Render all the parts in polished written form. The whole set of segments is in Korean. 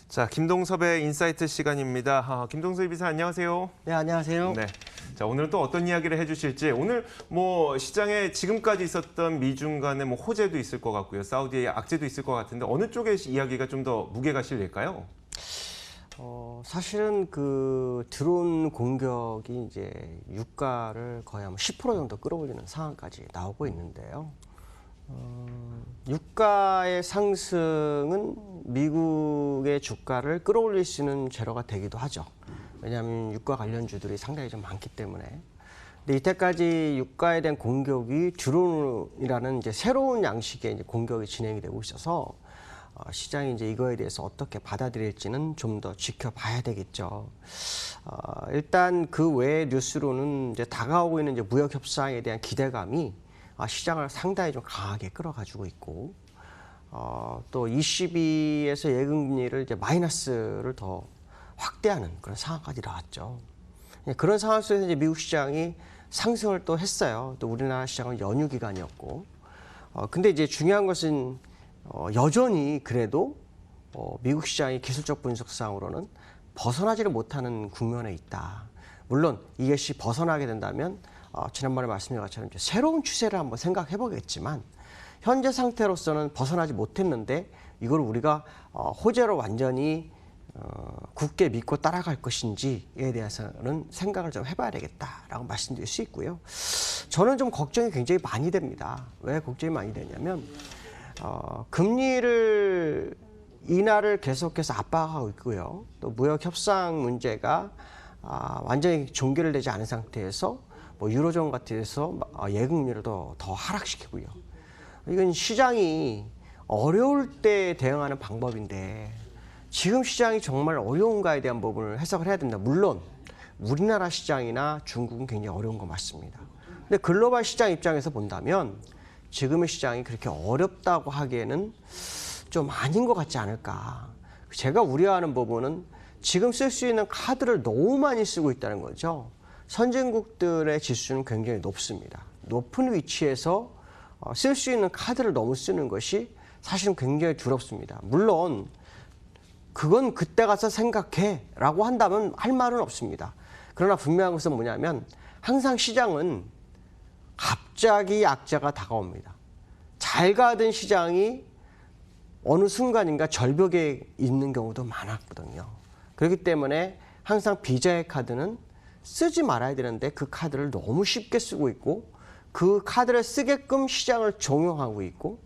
자, 김동섭의 인사이트 시간입니다. 김동섭 이사 안녕하세요. 네, 안녕하세요. 네. 자, 오늘은 또 어떤 이야기를 해주실지. 오늘 뭐 시장에 지금까지 있었던 미중 간의 뭐 호재도 있을 것 같고요. 사우디의 악재도 있을 것 같은데 어느 쪽의 이야기가 좀 더 무게가 실릴까요? 사실은 그 드론 공격이 이제 유가를 거의 한 10% 정도 끌어올리는 상황까지 나오고 있는데요. 유가의 상승은 미국의 주가를 끌어올릴 수 있는 재료가 되기도 하죠. 왜냐하면 유가 관련주들이 상당히 좀 많기 때문에. 근데 이때까지 유가에 대한 공격이 드론이라는 이제 새로운 양식의 이제 공격이 진행이 되고 있어서 시장이 이제 이거에 대해서 어떻게 받아들일지는 좀 더 지켜봐야 되겠죠. 일단 그 외의 뉴스로는 이제 다가오고 있는 이제 무역 협상에 대한 기대감이 시장을 상당히 좀 강하게 끌어가지고 있고, 또 ECB에서 예금리를 이제 마이너스를 더 확대하는 그런 상황까지 나왔죠. 그런 상황 속에서 이제 미국 시장이 상승을 또 했어요. 또 우리나라 시장은 연휴 기간이었고, 근데 이제 중요한 것은 여전히 그래도 미국 시장이 기술적 분석상으로는 벗어나지를 못하는 국면에 있다. 물론 이것이 벗어나게 된다면 지난번에 말씀드린 것처럼 이제 새로운 추세를 한번 생각해 보겠지만 현재 상태로서는 벗어나지 못했는데 이걸 우리가 호재로 완전히 굳게 믿고 따라갈 것인지에 대해서는 생각을 좀 해봐야 되겠다라고 말씀드릴 수 있고요. 저는 좀 걱정이 굉장히 많이 됩니다. 왜 걱정이 많이 되냐면 금리를 인하를 계속해서 압박하고 있고요. 또 무역 협상 문제가 완전히 종결되지 않은 상태에서 뭐 유로존 같은 데서 예금리를 더 하락시키고요. 이건 시장이 어려울 때 대응하는 방법인데 지금 시장이 정말 어려운가에 대한 부분을 해석을 해야 된다. 물론 우리나라 시장이나 중국은 굉장히 어려운 거 맞습니다. 근데 글로벌 시장 입장에서 본다면 지금의 시장이 그렇게 어렵다고 하기에는 좀 아닌 것 같지 않을까. 제가 우려하는 부분은 지금 쓸 수 있는 카드를 너무 많이 쓰고 있다는 거죠. 선진국들의 지수는 굉장히 높습니다. 높은 위치에서 쓸 수 있는 카드를 너무 쓰는 것이 사실은 굉장히 두렵습니다. 물론 그건 그때 가서 생각해 라고 한다면 할 말은 없습니다. 그러나 분명한 것은 뭐냐면 항상 시장은 갑자기 악재가 다가옵니다. 잘 가던 시장이 어느 순간인가 절벽에 있는 경우도 많았거든요. 그렇기 때문에 항상 비자의 카드는 쓰지 말아야 되는데 그 카드를 너무 쉽게 쓰고 있고 그 카드를 쓰게끔 시장을 종용하고 있고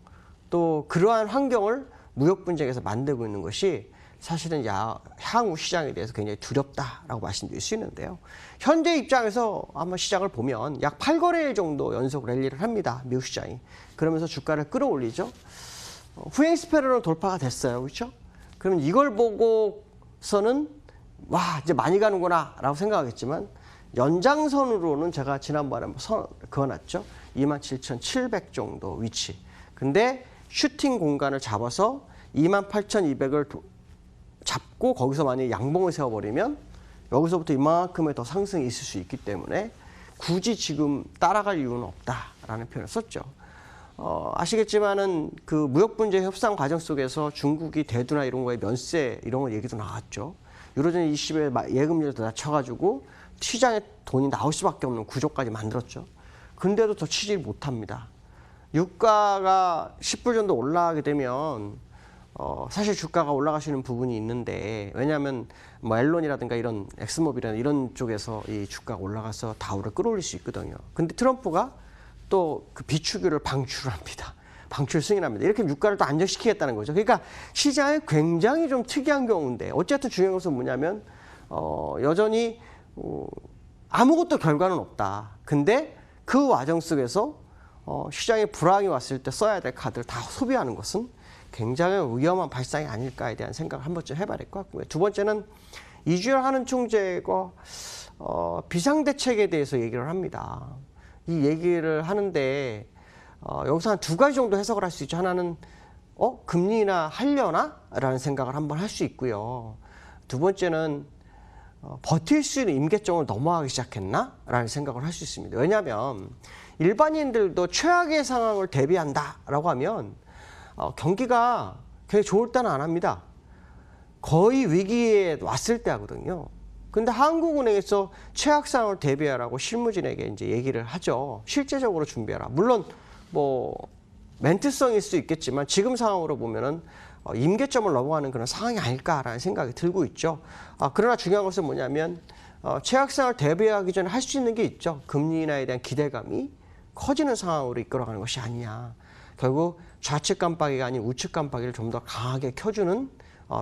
또 그러한 환경을 무역 분쟁에서 만들고 있는 것이 사실은 향후 시장에 대해서 굉장히 두렵다라고 말씀드릴 수 있는데요. 현재 입장에서 아마 시장을 보면 약 8거래일 정도 연속 랠리를 합니다. 미국 시장이. 그러면서 주가를 끌어올리죠. 후행 스페럴은 돌파가 됐어요. 그렇죠? 그러면 이걸 보고서는 와 이제 많이 가는구나 라고 생각하겠지만 연장선으로는 제가 지난번에 한번 그어놨죠. 27,700 정도 위치. 근데 슈팅 공간을 잡아서 28,200을 잡고 거기서 만약에 양봉을 세워버리면 여기서부터 이만큼의 더 상승이 있을 수 있기 때문에 굳이 지금 따라갈 이유는 없다라는 표현을 썼죠. 아시겠지만은 그 무역 분쟁 협상 과정 속에서 중국이 대두나 이런 거에 면세 이런 거 얘기도 나왔죠. 유로존 20에 예금리를 더 낮춰가지고 시장에 돈이 나올 수밖에 없는 구조까지 만들었죠. 근데도 더 치질 못합니다. 유가가 10불 정도 올라가게 되면 사실 주가가 올라갈 수 있는 부분이 있는데 왜냐하면 뭐 앨런이라든가 이런 엑스모빌이나 이런 쪽에서 이 주가가 올라가서 다우를 끌어올릴 수 있거든요. 근데 트럼프가 또 그 비축유를 방출합니다. 방출 승인합니다. 이렇게 유가를 또 안정시키겠다는 거죠. 그러니까 시장에 굉장히 좀 특이한 경우인데 어쨌든 중요한 것은 뭐냐면 여전히 아무것도 결과는 없다. 근데 그 과정 속에서 시장에 불황이 왔을 때 써야 될 카드를 다 소비하는 것은 굉장히 위험한 발상이 아닐까에 대한 생각을 한 번쯤 해봐야 될 것 같고요. 두 번째는 이주열 하는 총재가 비상대책에 대해서 얘기를 합니다. 이 얘기를 하는데 여기서 한 두 가지 정도 해석을 할 수 있죠. 하나는 금리 인하 하려나? 라는 생각을 한번 할 수 있고요. 두 번째는 버틸 수 있는 임계점을 넘어가기 시작했나? 라는 생각을 할 수 있습니다. 왜냐하면 일반인들도 최악의 상황을 대비한다라고 하면 경기가 굉장히 좋을 때는 안 합니다. 거의 위기에 왔을 때 하거든요. 근데 한국은행에서 최악 상황을 대비하라고 실무진에게 이제 얘기를 하죠. 실제적으로 준비하라. 물론 뭐 멘트성일 수 있겠지만 지금 상황으로 보면은 임계점을 넘어가는 그런 상황이 아닐까라는 생각이 들고 있죠. 그러나 중요한 것은 뭐냐면 최악 상황을 대비하기 전에 할 수 있는 게 있죠. 금리 인하에 대한 기대감이 커지는 상황으로 이끌어가는 것이 아니냐. 결국 좌측 깜빡이가 아닌 우측 깜빡이를 좀 더 강하게 켜주는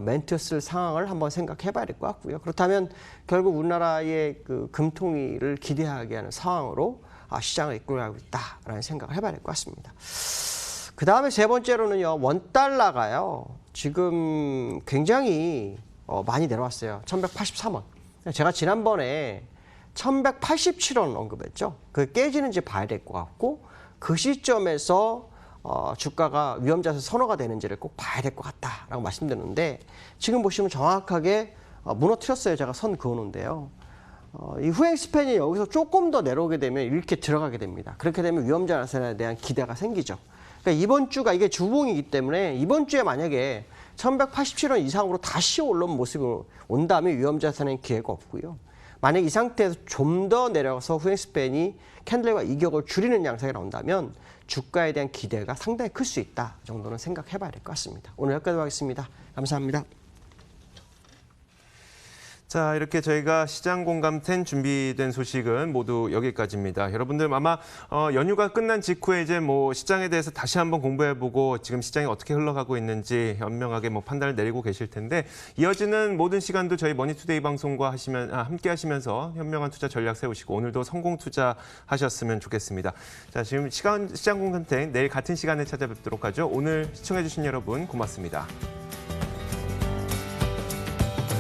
멘트 쓸 상황을 한번 생각해 봐야 될 것 같고요. 그렇다면 결국 우리나라의 그 금통위를 기대하게 하는 상황으로 시장을 이끌어가고 있다라는 생각을 해봐야 될 것 같습니다. 그 다음에 세 번째로는요, 원달러가요, 지금 굉장히 많이 내려왔어요. 1183원. 제가 지난번에 1187원 언급했죠. 그 깨지는지 봐야 될 것 같고, 그 시점에서 주가가 위험자산 선호가 되는지를 꼭 봐야 될 것 같다라고 말씀드렸는데, 지금 보시면 정확하게 무너뜨렸어요. 제가 선 그어놓은데요. 이 후행 스팬이 여기서 조금 더 내려오게 되면 이렇게 들어가게 됩니다. 그렇게 되면 위험자산에 대한 기대가 생기죠. 그러니까 이번 주가 이게 주봉이기 때문에 이번 주에 만약에 1187원 이상으로 다시 올라온 모습이 온다면 위험자산엔 기회가 없고요. 만약 이 상태에서 좀 더 내려가서 후행 스팬이 캔들과 이격을 줄이는 양상이 나온다면 주가에 대한 기대가 상당히 클 수 있다 정도는 생각해 봐야 될 것 같습니다. 오늘 여기까지 하겠습니다. 감사합니다. 자, 이렇게 저희가 시장 공감텐 준비된 소식은 모두 여기까지입니다. 여러분들 아마 연휴가 끝난 직후에 이제 뭐 시장에 대해서 다시 한번 공부해보고 지금 시장이 어떻게 흘러가고 있는지 현명하게 뭐 판단을 내리고 계실 텐데, 이어지는 모든 시간도 저희 머니투데이 방송과 함께 하시면서 현명한 투자 전략 세우시고 오늘도 성공 투자하셨으면 좋겠습니다. 자, 지금 시장 공감텐 내일 같은 시간에 찾아뵙도록 하죠. 오늘 시청해주신 여러분 고맙습니다.